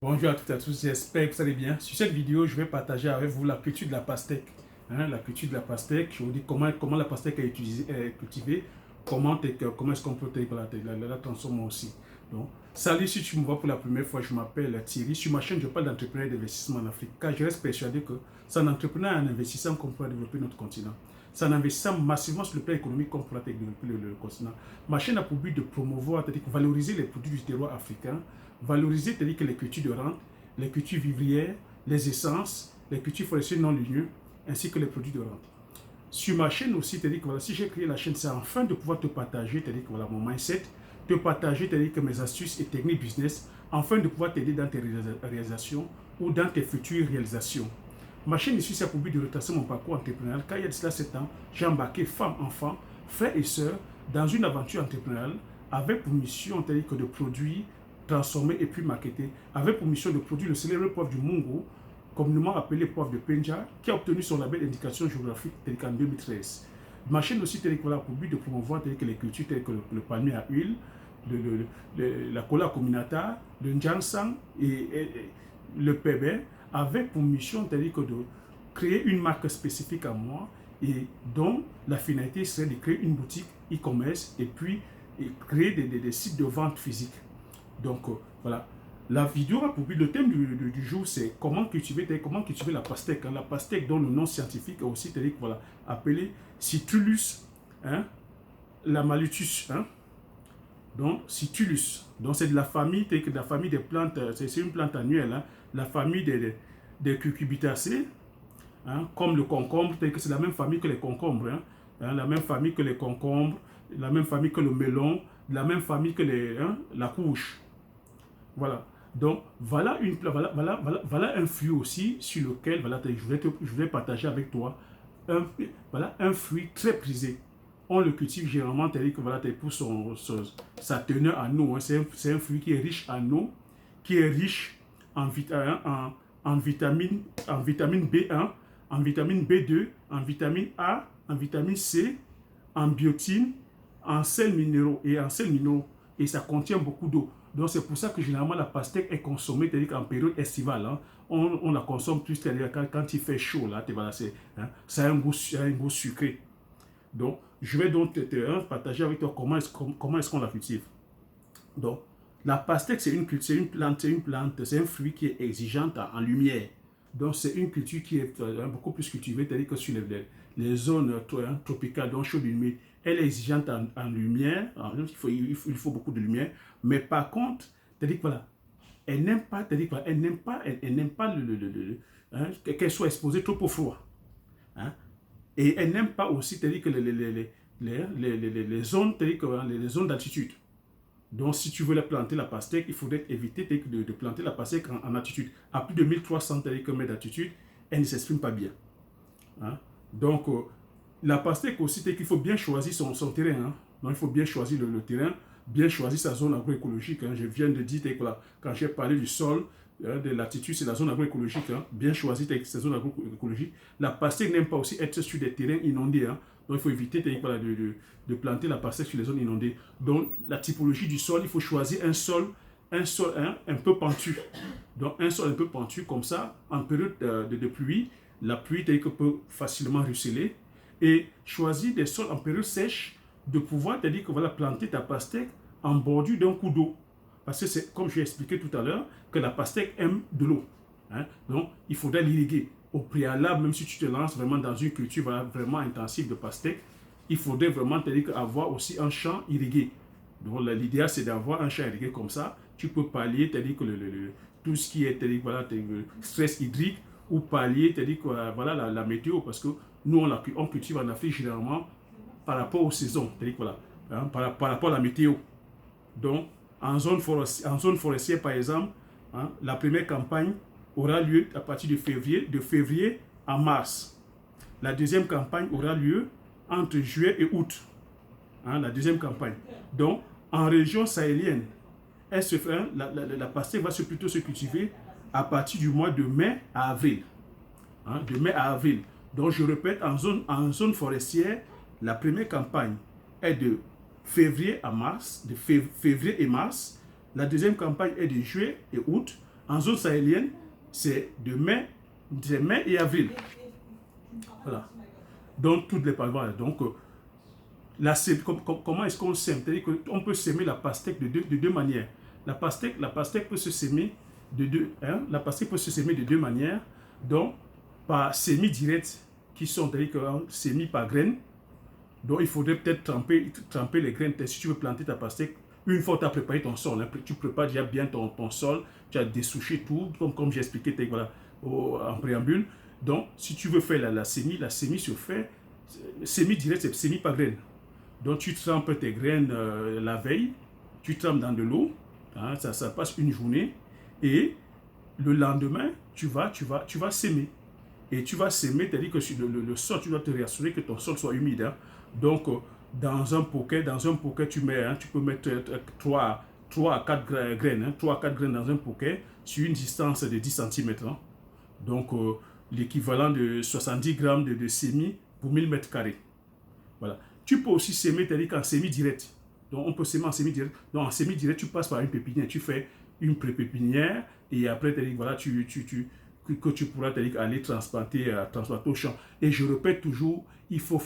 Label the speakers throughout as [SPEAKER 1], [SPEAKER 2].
[SPEAKER 1] Bonjour à toutes et à tous, j'espère que vous allez bien. Sur cette vidéo, je vais partager avec vous la culture de la pastèque. La culture de la pastèque, je vous dis comment la pastèque est cultivée, comment est-ce qu'on peut la transformer aussi. Donc, salut, si tu me vois pour la première fois, je m'appelle Thierry. Sur ma chaîne, je parle d'entrepreneuriat et d'investissement en Afrique, car je reste persuadé que c'est en entreprenant et en investissant qu'on pourra développer notre continent. C'est en investissant massivement sur le plan économique qu'on pourra développer le continent. Ma chaîne a pour but de promouvoir, c'est-à-dire valoriser les produits du terroir africain, valoriser, c'est-à-dire que les cultures de rente, les cultures vivrières, les essences, les cultures forestières non ligneuses, ainsi que les produits de rente. Sur ma chaîne aussi, c'est-à-dire que voilà, si j'ai créé la chaîne, c'est afin de pouvoir te partager, c'est-à-dire que voilà, mon mindset, te partager, c'est-à-dire que mes astuces et techniques business, afin de pouvoir t'aider dans tes réalisations ou dans tes futures réalisations. Ma chaîne ici, c'est pour but de retracer mon parcours entrepreneurial, car il y a de cela 7 ans, j'ai embarqué femmes, enfants, frères et sœurs dans une aventure entrepreneuriale avec pour mission, c'est-à-dire que de produire, transformer et puis marketer, avec pour mission de produire le célèbre poivre du Mungo, communément appelé poivre de Penja, qui a obtenu son label d'indication géographique en 2013. Ma chaîne aussi telle que voilà, pour but de promouvoir telles que les cultures telles que le palmier à huile, la cola communata, le njansang et le pébé, avec pour mission telle que de créer une marque spécifique à moi et dont la finalité serait de créer une boutique e-commerce et puis créer des sites de vente physique. Donc voilà, la vidéo a pour but, le thème du jour, c'est comment cultiver la pastèque. La pastèque dont le nom scientifique est aussi voilà, appelé Citrullus, la malutus. Donc Citrullus, donc c'est de la famille, des plantes, c'est une plante annuelle, la famille des cucurbitacées, comme le concombre, c'est la même famille que les concombres, la même famille que les concombres, la même famille que le melon, la même famille que la courge. Voilà. Donc, voilà un fruit aussi sur lequel je vais partager avec toi un fruit très prisé. On le cultive généralement pour sa teneur en eau. C'est un fruit qui est riche en eau, qui est riche en vitamine B1, en vitamine B2, en vitamine A, en vitamine C, en biotine, en sels minéraux et ça contient beaucoup d'eau. Donc c'est pour ça que généralement la pastèque est consommée en période estivale. On la consomme plus quand il fait chaud. Là, ça a un goût sucré. Donc je vais donc partager avec toi comment est-ce qu'on la cultive. Donc la pastèque c'est une plante, c'est un fruit qui est exigeante en lumière. Donc c'est une culture qui est beaucoup plus cultivée, c'est-à-dire que sur les zones tropicales, donc chaudes et humides, elle est exigeante en lumière, il faut beaucoup de lumière, mais par contre, c'est-à-dire que voilà, elle n'aime pas, qu'elle soit exposée trop au froid. Et elle n'aime pas aussi, c'est-à-dire que les zones, les zones d'altitude. Donc, si tu veux planter la pastèque, il faudrait éviter de planter la pastèque en altitude. À plus de 1300 mètres d'altitude, elle ne s'exprime pas bien. Donc, la pastèque aussi, c'est qu'il faut bien choisir son terrain. Donc, il faut bien choisir le terrain, bien choisir sa zone agroécologique. Je viens de dire, quand j'ai parlé du sol, de l'altitude, c'est la zone agroécologique. Bien choisir sa zone agroécologique. La pastèque n'aime pas aussi être sur des terrains inondés. Donc, il faut éviter de planter la pastèque sur les zones inondées. Donc, la typologie du sol, il faut choisir un sol un peu pentu. Donc, un sol un peu pentu, comme ça, en période de pluie, la pluie peut facilement ruisseler. Et choisir des sols en période sèche, de pouvoir planter ta pastèque en bordure d'un cours d'eau. Parce que c'est, comme je l'ai expliqué tout à l'heure, que la pastèque aime de l'eau. Donc, il faudrait l'irriguer. Au préalable, même si tu te lances vraiment dans une culture vraiment intensive de pastèque, il faudrait vraiment avoir aussi un champ irrigué. Donc, l'idéal, c'est d'avoir un champ irrigué comme ça. Tu peux pallier, tout ce qui est stress hydrique ou pallier, la météo. Parce que nous, on cultive en Afrique généralement par rapport aux saisons, par rapport à la météo. Donc, en zone forestière, par exemple, la première campagne aura lieu à partir de février à mars. La deuxième campagne aura lieu entre juillet et août. La deuxième campagne. Donc, en région sahélienne, la pastèque va plutôt se cultiver à partir du mois de mai à avril. De mai à avril. Donc, je répète, en zone forestière, la première campagne est de février à mars, de février et mars. La deuxième campagne est de juillet et août. En zone sahélienne, c'est de mai et avril. Voilà. Donc, toutes les palettes. Donc, comment est-ce qu'on sème? C'est-à-dire qu'on peut s'aimer la pastèque de deux manières. La pastèque peut se s'aimer la pastèque peut se s'aimer de deux manières. Donc, par sémis directs, qui sont, c'est-à-dire sémis par graines. Donc, il faudrait peut-être tremper les graines. Si tu veux planter ta pastèque, une fois que tu as préparé ton sol, tu prépares déjà bien ton sol, tu as dessouché tout, comme j'ai expliqué voilà, en préambule. Donc, si tu veux faire la sémie se fait, sémie direct, c'est sémie par graine. Donc, tu trempes tes graines la veille, tu trempes dans de l'eau, hein, ça passe une journée, et le lendemain, tu vas s'aimer. Et tu vas s'aimer, c'est-à-dire que sur le sol, tu dois te réassurer que ton sol soit humide. Hein. Donc, dans un poquet, tu peux mettre 3 à 4 graines, hein, 3 à 4 graines dans un poquet sur une distance de 10 cm. Hein. Donc, l'équivalent de 70 grammes de semis pour 1000 mètres carrés. Voilà. Tu peux aussi s'aimer, c'est-à-dire qu'en semi-direct. Donc, on peut s'aimer en semi-direct. Donc, en semi-direct, tu passes par une pépinière. Tu fais une pré-pépinière et après, voilà, que tu pourras aller transplanter au champ. Et je répète toujours, il faut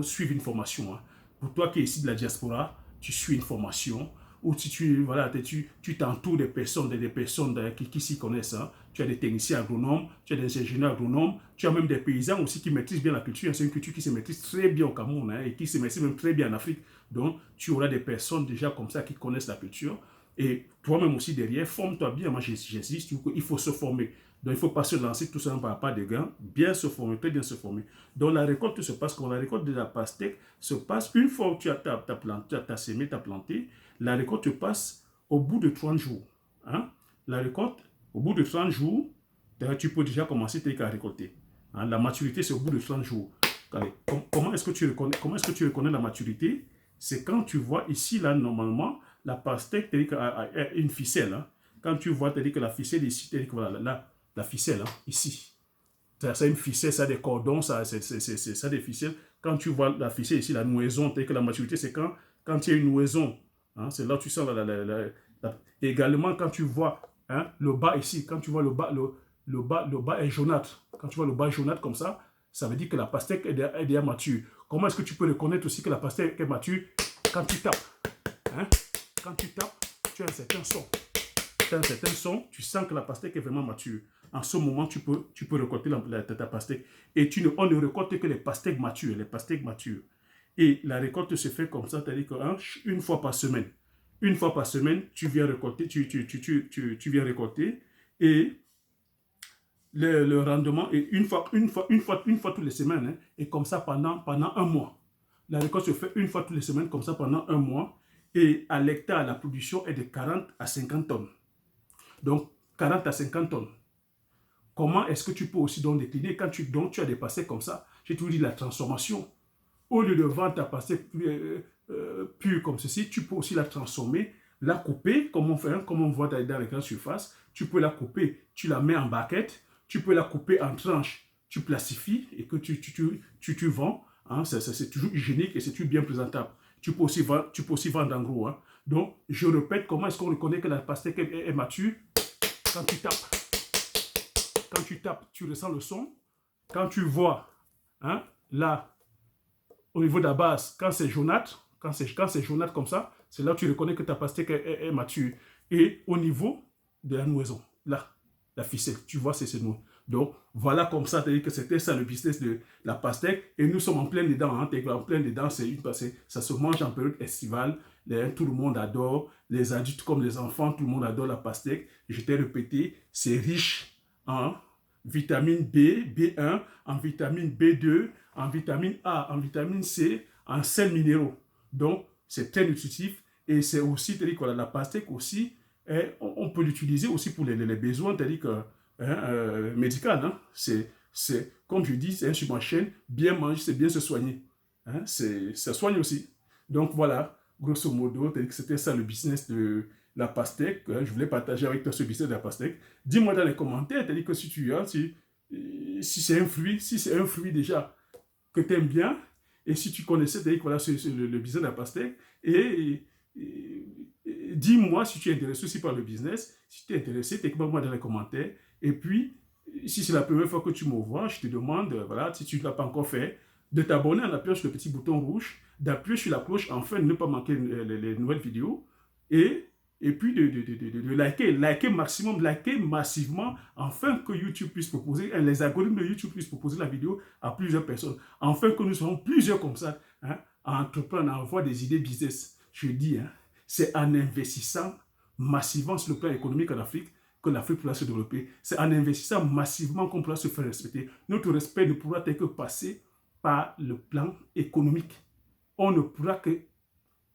[SPEAKER 1] suivre une formation. Hein. Pour toi qui es ici de la diaspora, tu suis une formation. Ou si tu t'entoures des personnes qui s'y connaissent. Hein. Tu as des techniciens agronomes, tu as des ingénieurs agronomes, tu as même des paysans aussi qui maîtrisent bien la culture. C'est une culture qui se maîtrise très bien au Cameroun, hein, et qui se maîtrise même très bien en Afrique. Donc, tu auras des personnes déjà comme ça qui connaissent la culture. Et toi-même aussi derrière, forme-toi bien. Moi, j'insiste, il faut se former. Donc, il ne faut pas se lancer tout simplement par pas de gains, bien se former, très bien se former. Donc, la récolte se passe comme la récolte de la pastèque se passe une fois que tu as semé, tu as planté. La récolte se passe au bout de 30 jours. Hein? La récolte, au bout de 30 jours, tu peux déjà commencer à récolter. Hein? La maturité, c'est au bout de 30 jours. Allez, comment est-ce que tu reconnais la maturité? C'est quand tu vois ici, là, normalement, la pastèque a une ficelle. Hein? Quand tu vois, que la ficelle ici, voilà, là, la ficelle, hein, ici. Ça a une ficelle, ça a des cordons, ça a des ficelles. Quand tu vois la ficelle ici, la nouaison, que la maturité, c'est quand il y a une nouaison. Hein, c'est là où tu sens également, quand tu vois, hein, le bas ici, quand tu vois le bas est jaunâtre. Quand tu vois le bas jaunâtre comme ça veut dire que la pastèque est déjà mature. Comment est-ce que tu peux reconnaître aussi que la pastèque est mature? Quand tu tapes. Hein, quand tu tapes, tu as un certain son. Tu as un certain son, tu sens que la pastèque est vraiment mature. En ce moment, tu peux récolter ta pastèque. Et on ne récolte que les pastèques matures, Et la récolte se fait comme ça, c'est-à-dire qu'une fois par semaine. Une fois par semaine, tu viens récolter, tu viens récolter. Et le rendement est une fois toutes les semaines. Hein, et comme ça pendant un mois. La récolte se fait une fois toutes les semaines, comme ça pendant un mois. Et à l'hectare, la production est de 40 à 50 tonnes. Donc, 40 à 50 tonnes. Comment est-ce que tu peux aussi donc décliner quand tu as des pastèques comme ça? J'ai toujours dit la transformation. Au lieu de vendre ta pastèque pure comme ceci, tu peux aussi la transformer, la couper, comme on voit dans les grandes surfaces. Tu peux la couper, tu la mets en baquette, tu peux la couper en tranches, tu plastifies et que tu vends. Hein, c'est toujours hygiénique et c'est toujours bien présentable. Tu peux aussi vendre en gros. Hein. Donc, je répète, comment est-ce qu'on reconnaît que la pastèque est mature? Quand tu tapes. Quand tu tapes, tu ressens le son. Quand tu vois, hein, là, au niveau de la base, quand c'est jaunâtre, comme ça, c'est là où tu reconnais que ta pastèque est mature. Et au niveau de la nouaison, là, la ficelle, tu vois, c'est nous. Donc, voilà comme ça, c'est-à-dire que c'était ça le business de la pastèque. Et nous sommes en plein dedans, hein, en plein dedans, ça se mange en période estivale. Tout le monde adore, les adultes comme les enfants, tout le monde adore la pastèque. Je t'ai répété, c'est riche en vitamine B, B1, en vitamine B2, en vitamine A, en vitamine C, en sels minéraux. Donc, c'est très nutritif et c'est aussi, c'est-à-dire que la pastèque aussi, on peut l'utiliser aussi pour les besoins, c'est-à-dire que médical. Hein, c'est, comme je dis, c'est un submachine, bien manger, c'est bien se soigner. Hein, ça soigne aussi. Donc voilà, grosso modo, c'était ça le business de la pastèque. Je voulais partager avec toi ce business de la pastèque. Dis-moi dans les commentaires, c'est-à-dire que si c'est un fruit déjà que tu aimes bien, et si tu connaissais, c'est-à-dire que voilà, le business de la pastèque, et dis-moi si tu es intéressé aussi par le business. Si tu es intéressé, t'écris-moi dans les commentaires. Et puis, si c'est la première fois que tu me vois, je te demande, voilà, si tu ne l'as pas encore fait, de t'abonner en appuyant sur le petit bouton rouge, d'appuyer sur la cloche afin de ne pas manquer les nouvelles vidéos. Et puis de liker maximum, liker massivement, afin que YouTube puisse proposer, les algorithmes de YouTube puissent proposer la vidéo à plusieurs personnes, afin que nous soyons plusieurs comme ça, hein, à entreprendre, à avoir des idées business. Je dis, hein, c'est en investissant massivement sur le plan économique en Afrique que l'Afrique pourra se développer. C'est en investissant massivement qu'on pourra se faire respecter. Notre respect ne pourra être que passer par le plan économique. On ne pourra que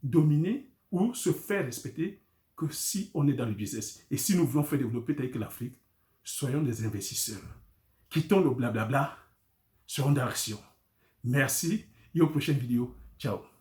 [SPEAKER 1] dominer ou se faire respecter que si on est dans le business. Et si nous voulons faire développer tel que l'Afrique, soyons des investisseurs. Quittons le blablabla, serons dans l'action. Merci et aux prochaines vidéos. Ciao.